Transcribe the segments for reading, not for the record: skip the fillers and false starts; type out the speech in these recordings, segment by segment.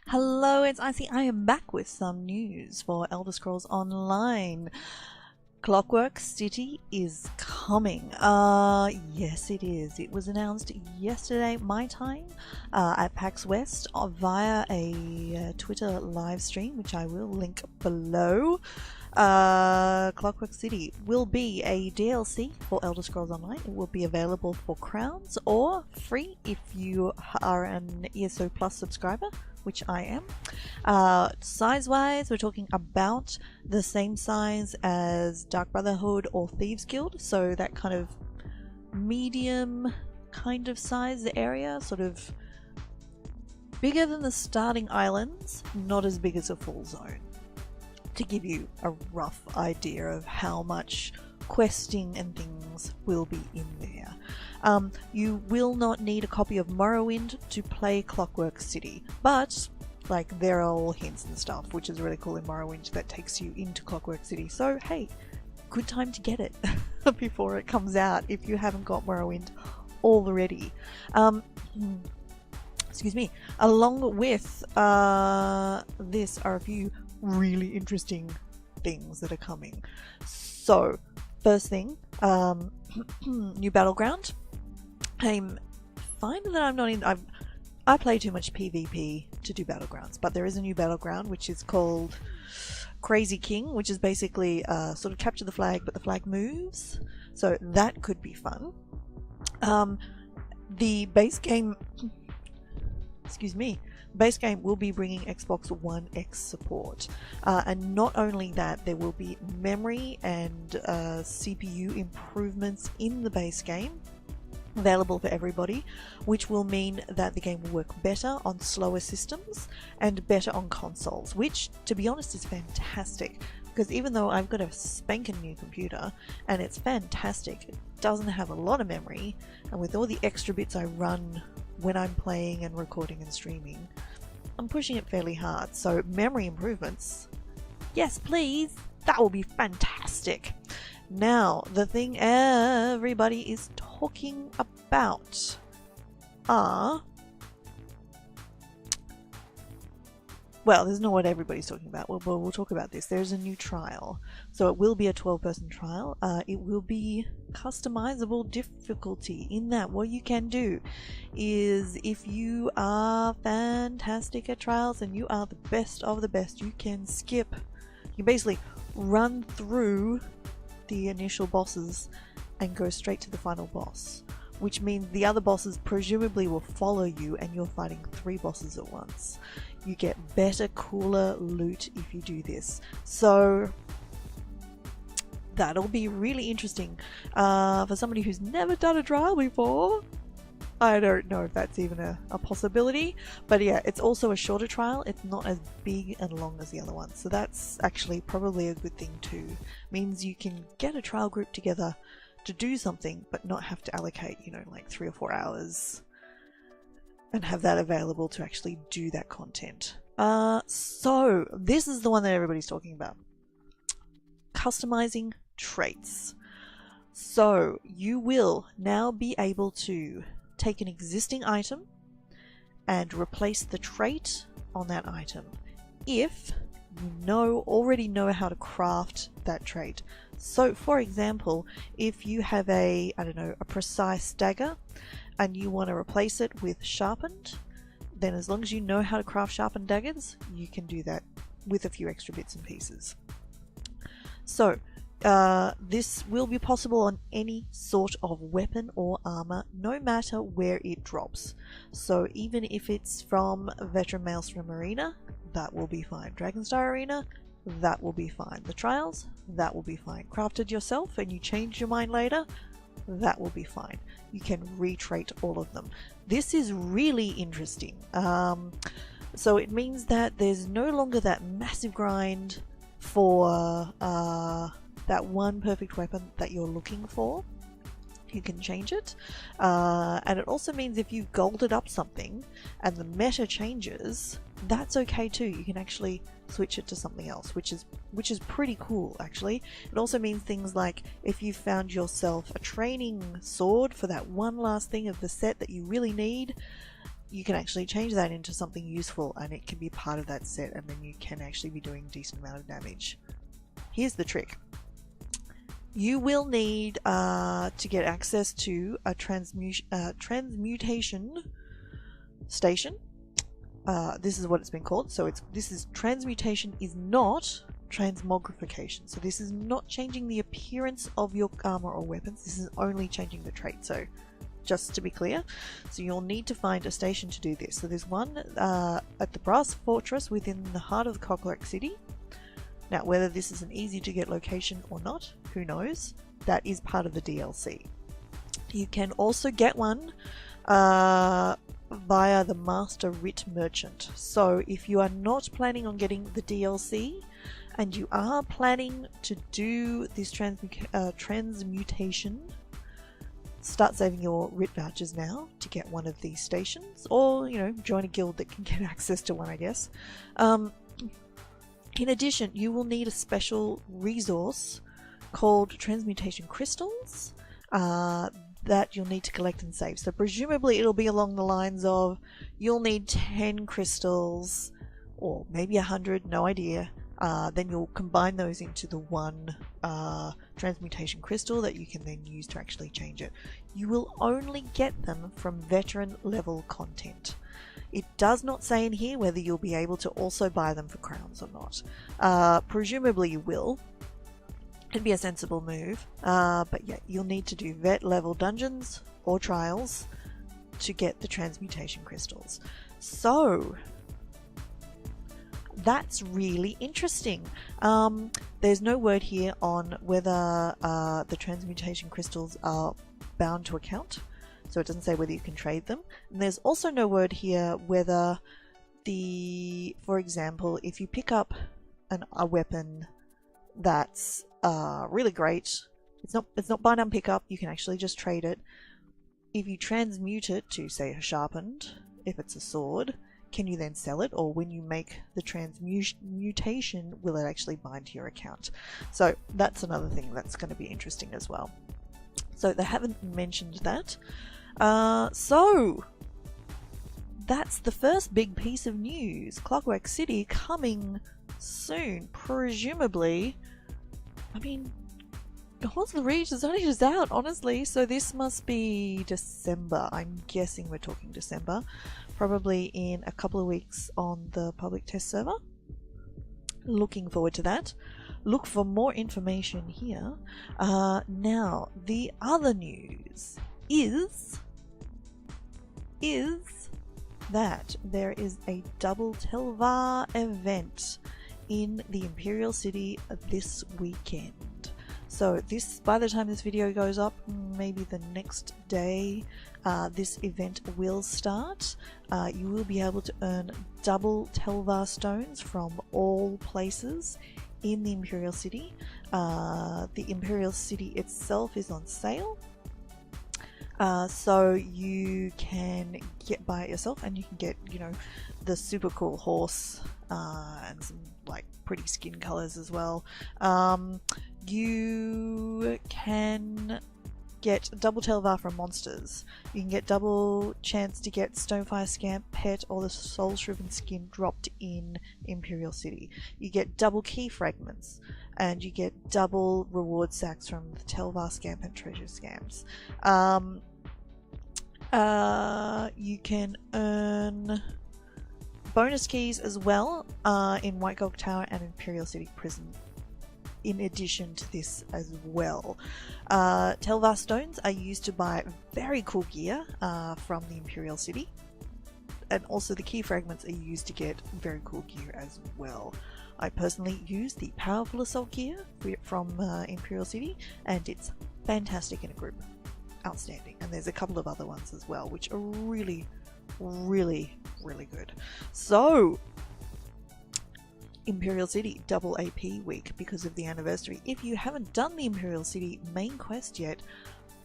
Hello, it's Icy. I am back with some news for Elder Scrolls Online. Clockwork City is coming. Yes it is. It was announced yesterday, my time, at PAX West via a Twitter live stream, which I will link below. Clockwork City will be a DLC for Elder Scrolls Online. It will be available for crowns or free if you are an ESO Plus subscriber, which I am. Size-wise, we're talking about the same size as Dark Brotherhood or Thieves Guild, so that kind of medium kind of size area, sort of bigger than the starting islands, not as big as a full zone. To give you a rough idea of how much questing and things will be in there. You will not need a copy of Morrowind to play Clockwork City, but like there are all hints and stuff, which is really cool in Morrowind that takes you into Clockwork City. So hey, good time to get it before it comes out if you haven't got Morrowind already. Excuse me. Along with this are a few really interesting things that are coming. So first thing, new battleground. I'm finding that I'm not in. I play too much PvP to do battlegrounds, but there is a new battleground which is called Crazy King, which is basically sort of capture the flag, but the flag moves. So that could be fun. The base game, excuse me, base game will be bringing Xbox One X support, and not only that, there will be memory and CPU improvements in the base game available for everybody, which will mean that the game will work better on slower systems and better on consoles, which to be honest is fantastic, because even though I've got a spanking new computer and it's fantastic, it doesn't have a lot of memory, and with all the extra bits I run when I'm playing and recording and streaming, I'm pushing it fairly hard. So memory improvements, yes please, that will be fantastic. Now, the thing everybody is talking about are... Well, this is not what everybody's talking about. We'll talk about this. There's a new trial. So it will be a 12-person trial. It will be customizable difficulty, in that what you can do is, if you are fantastic at trials and you are the best of the best, you can skip. You basically run through the initial bosses and go straight to the final boss, which means the other bosses presumably will follow you and you're fighting 3 bosses at once. You get better, cooler loot if you do this. So that'll be really interesting for somebody who's never done a trial before. I don't know if that's even a possibility, but yeah, it's also a shorter trial. It's not as big and long as the other ones, so that's actually probably a good thing too. Means you can get a trial group together to do something, but not have to allocate, like 3 or 4 hours and have that available to actually do that content. So this is the one that everybody's talking about. Customizing traits. So you will now be able to take an existing item and replace the trait on that item if you already know how to craft that trait. So for example, if you have a precise dagger and you want to replace it with sharpened, then as long as you know how to craft sharpened daggers, you can do that with a few extra bits and pieces. So this will be possible on any sort of weapon or armor, no matter where it drops. So even if it's from Veteran Maelstrom Arena, that will be fine. Dragonstar Arena, that will be fine. The Trials, that will be fine. Crafted yourself and you change your mind later, that will be fine. You can retrait all of them. This is really interesting. So it means that there's no longer that massive grind for that one perfect weapon that you're looking for. You can change it, and it also means if you golded up something and the meta changes, that's okay too. You can actually switch it to something else, which is pretty cool actually. It also means things like if you found yourself a training sword for that one last thing of the set that you really need, you can actually change that into something useful, and it can be part of that set, and then you can actually be doing a decent amount of damage. Here's the trick. You will need to get access to a transmutation station. This is what it's been called. So this is transmutation is not transmogrification. So this is not changing the appearance of your armor or weapons. This is only changing the trait. So just to be clear, so you'll need to find a station to do this. So there's one at the Brass Fortress within the heart of the Clockwork City. Now, whether this is an easy to get location or not, who knows? That is part of the DLC. You can also get one via the Master Writ Merchant. So if you are not planning on getting the DLC and you are planning to do this transmutation, start saving your writ vouchers now to get one of these stations, or join a guild that can get access to one, I guess. In addition, you will need a special resource called transmutation crystals that you'll need to collect and save. So presumably it'll be along the lines of you'll need 10 crystals or maybe 100, no idea. Then you'll combine those into the one transmutation crystal that you can then use to actually change it. You will only get them from veteran level content. It does not say in here whether you'll be able to also buy them for crowns or not. Presumably you will. It'd be a sensible move. But yeah, you'll need to do vet level dungeons or trials to get the transmutation crystals. So that's really interesting. There's no word here on whether the transmutation crystals are bound to account. So it doesn't say whether you can trade them. And there's also no word here whether for example, if you pick up a weapon that's really great, it's not bind on pickup, you can actually just trade it. If you transmute it to, say, a sharpened, if it's a sword, can you then sell it? Or when you make the transmutation, will it actually bind to your account? So that's another thing that's going to be interesting as well. So they haven't mentioned that. So that's the first big piece of news. Clockwork City coming soon, presumably. I mean, Horns of the Reach is only just out, honestly, so this must be December. I'm guessing we're talking December. Probably in a couple of weeks on the public test server. Looking forward to that. Look for more information here. Now, the other news is that there is a double Tel Var event in the Imperial City this weekend. So by the time this video goes up, maybe the next day, this event will start. You will be able to earn double Tel Var stones from all places in the Imperial City. The Imperial City itself is on sale. So you can buy it yourself, and you can get, the super cool horse and some pretty skin colors as well. You can get double Tel Var from monsters. You can get double chance to get Stonefire Scamp Pet or the Soul Shriven skin dropped in Imperial City. You get double key fragments, and you get double reward sacks from the Tel Var Scamp and Treasure Scamps. You can earn bonus keys as well in White Gog Tower and Imperial City Prison in addition to this as well. Tel Var stones are used to buy very cool gear from the Imperial City, and also the key fragments are used to get very cool gear as well. I personally use the Powerful Assault gear from Imperial City, and it's fantastic in a group. Outstanding. And there's a couple of other ones as well, which are really, really, really good. So, Imperial City double AP week because of the anniversary. If you haven't done the Imperial City main quest yet,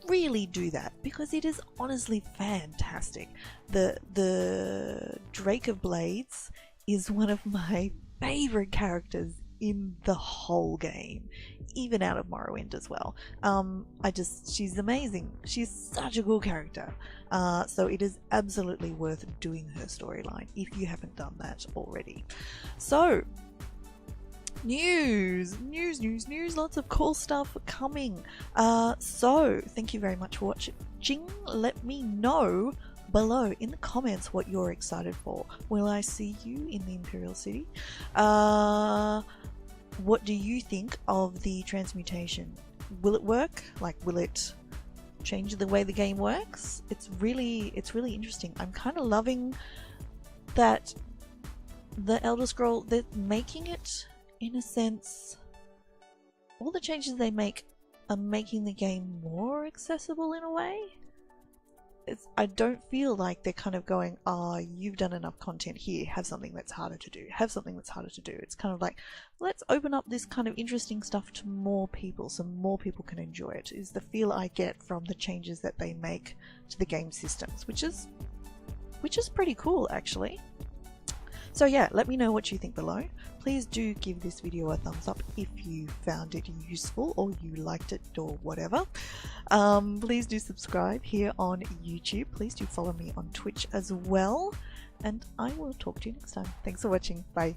really do that, because it is honestly fantastic. The Drake of Blades is one of my favorite characters in the whole game, even out of Morrowind as well. She's amazing. She's such a cool character. So it is absolutely worth doing her storyline if you haven't done that already. So, news, lots of cool stuff coming. So thank you very much for watching. Let me know below in the comments what you're excited for. Will I see you in the Imperial City? What do you think of the transmutation? Will it work? Like, will it change the way the game works? It's really interesting. I'm kind of loving that the Elder Scroll, they're making it, in a sense, all the changes they make are making the game more accessible in a way. I don't feel like they're kind of going, you've done enough content here, have something that's harder to do, It's kind of like, let's open up this kind of interesting stuff to more people so more people can enjoy it, is the feel I get from the changes that they make to the game systems, which is pretty cool actually. So yeah, let me know what you think below. Please do give this video a thumbs up if you found it useful or you liked it or whatever. Please do subscribe here on YouTube. Please do follow me on Twitch as well. And I will talk to you next time. Thanks for watching. Bye.